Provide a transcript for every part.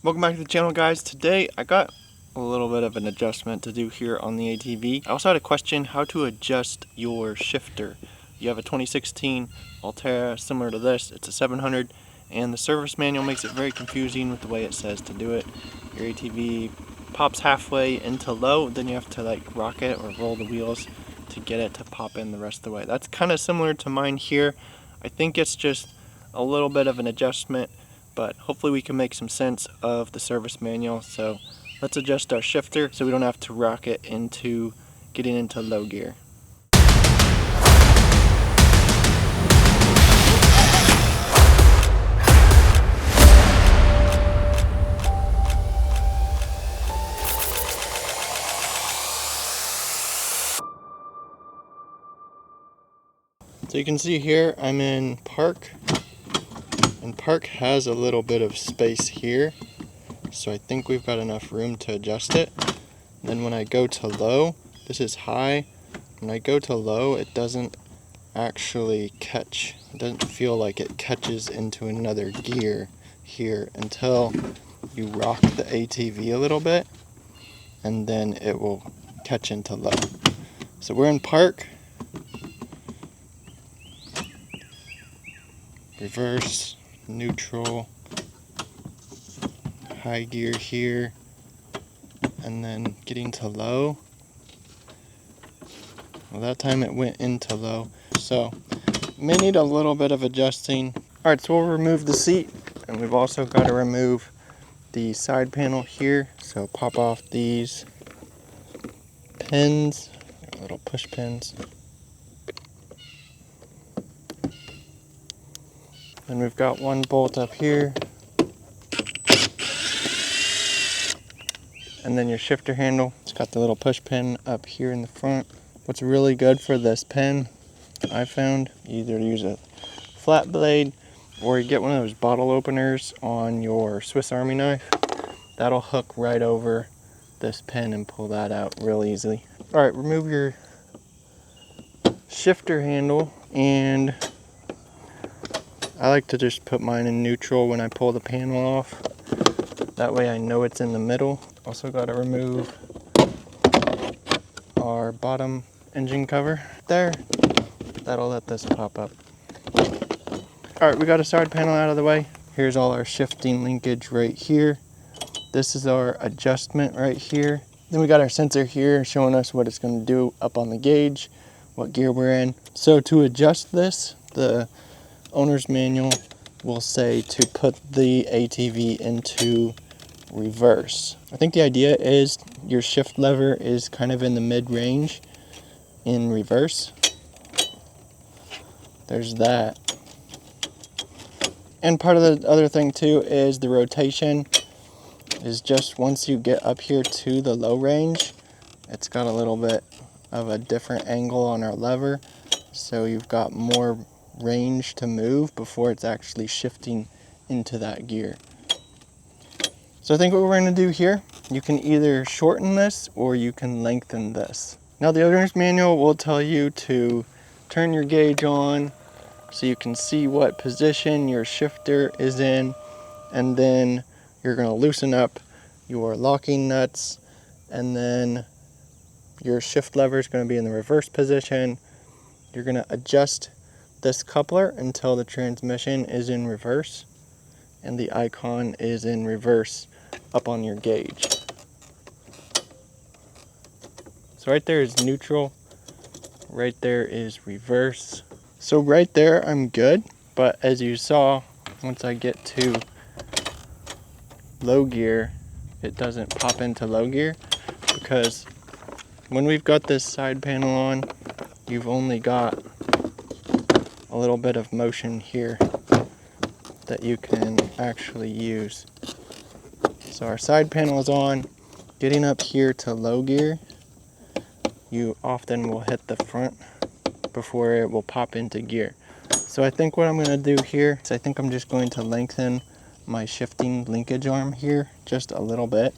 Welcome back to the channel, guys. Today I got a little bit of an adjustment to do here on the ATV. I also had a question how to adjust your shifter. You have a 2016 Altera similar to this. It's a 700 and the service manual makes it very confusing with the way it says to do it. Your ATV pops halfway into low, then you have to like rock it or roll the wheels to get it to pop in the rest of the way. That's kind of similar to mine here. I think it's just a little bit of an adjustment, but hopefully we can make some sense of the service manual. So let's adjust our shifter so we don't have to rock it into getting into low gear. So you can see here I'm in park, and park has a little bit of space here, so I think we've got enough room to adjust it. And then when I go to low, this is high. When I go to low, it doesn't actually catch. It doesn't feel like it catches into another gear here until you rock the ATV a little bit, and then it will catch into low. So we're in park. Reverse, neutral, high gear here, and then getting to low. Well, that time it went into low, so may need a little bit of adjusting. Alright, so we'll remove the seat, and we've also got to remove the side panel here. So pop off these pins, little push pins. Then we've got one bolt up here. And then your shifter handle, it's got the little push pin up here in the front. What's really good for this pin, I found, either use a flat blade or you get one of those bottle openers on your Swiss Army knife. That'll hook right over this pin and pull that out real easily. All right, remove your shifter handle, and I like to just put mine in neutral when I pull the panel off. That way I know it's in the middle. Also got to remove our bottom engine cover there. That'll let this pop up. All right, we got a side panel out of the way. Here's all our shifting linkage right here. This is our adjustment right here. Then we got our sensor here showing us what it's going to do up on the gauge, what gear we're in. So to adjust this, the owner's manual will say to put the ATV into reverse. I think the idea is your shift lever is kind of in the mid-range in reverse. There's that. And part of the other thing too is the rotation is just once you get up here to the low range, it's got a little bit of a different angle on our lever, so you've got more range to move before it's actually shifting into that gear. So I think what we're going to do here, you can either shorten this or you can lengthen this. Now the owner's manual will tell you to turn your gauge on so you can see what position your shifter is in, and then you're going to loosen up your locking nuts, and then your shift lever is going to be in the reverse position. You're going to adjust this coupler until the transmission is in reverse and the icon is in reverse up on your gauge. So right there is neutral, right there is reverse. So right there I'm good, but as you saw, once I get to low gear, it doesn't pop into low gear, because when we've got this side panel on, you've only got a little bit of motion here that you can actually use. So our side panel is on. Getting up here to low gear, you often will hit the front before it will pop into gear. So I think what I'm going to do here is I think I'm just going to lengthen my shifting linkage arm here just a little bit.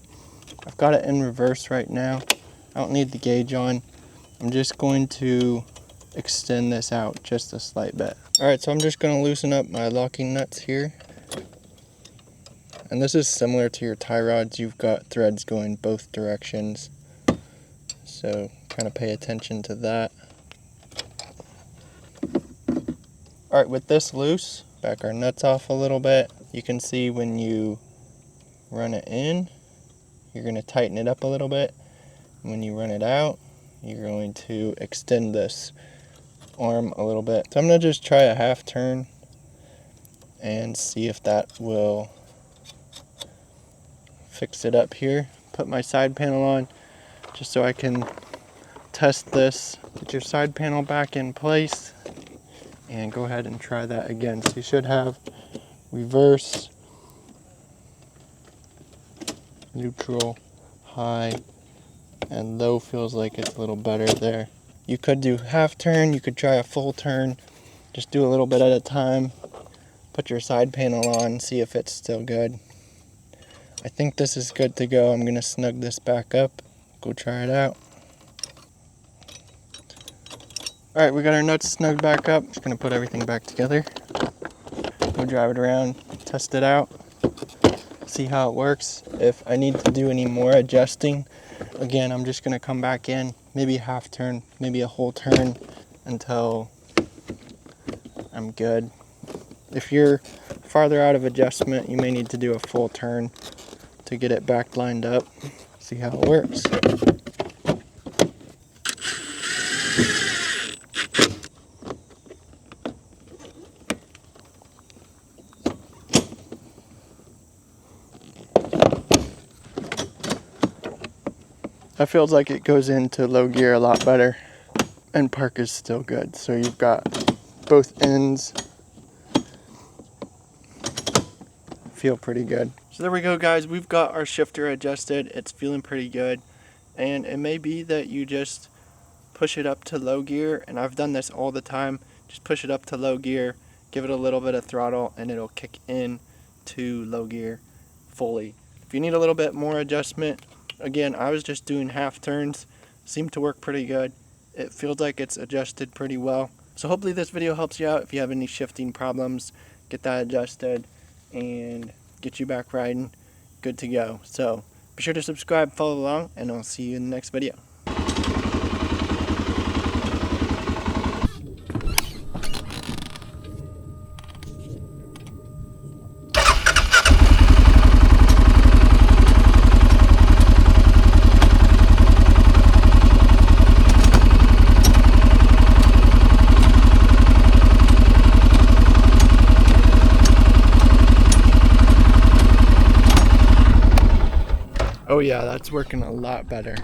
I've got it in reverse right now. I don't need the gauge on. I'm just going to extend this out just a slight bit. Alright, so I'm just going to loosen up my locking nuts here. And this is similar to your tie rods. You've got threads going both directions. So kind of pay attention to that. All right, with this loose, back our nuts off a little bit. You can see when you run it in, you're going to tighten it up a little bit. When you run it out, you're going to extend this arm a little bit. So I'm going to just try a half turn and see if that will fix it up here. Put my side panel on just so I can test this. Get your side panel back in place and go ahead and try that again. So you should have reverse, neutral, high, and low. Feels like it's a little better there. You could do half turn, you could try a full turn. Just do a little bit at a time. Put your side panel on, see if it's still good. I think this is good to go. I'm gonna snug this back up, go try it out. All right, we got our nuts snugged back up. Just gonna put everything back together. Go drive it around, test it out, see how it works. If I need to do any more adjusting, again, I'm just gonna come back in, maybe a half turn, maybe a whole turn until I'm good. If you're farther out of adjustment, you may need to do a full turn to get it back lined up. See how it works. That feels like it goes into low gear a lot better, and park is still good. So you've got both ends feel pretty good. So there we go, guys. We've got our shifter adjusted. It's feeling pretty good, and it may be that you just push it up to low gear, and I've done this all the time. Just push it up to low gear, give it a little bit of throttle, and it'll kick in to low gear fully. If you need a little bit more adjustment, again, I was just doing half turns. Seemed to work pretty good. It feels like it's adjusted pretty well. So hopefully this video helps you out. If you have any shifting problems, get that adjusted and get you back riding. Good to go. So be sure to subscribe, follow along, and I'll see you in the next video. Oh yeah, that's working a lot better.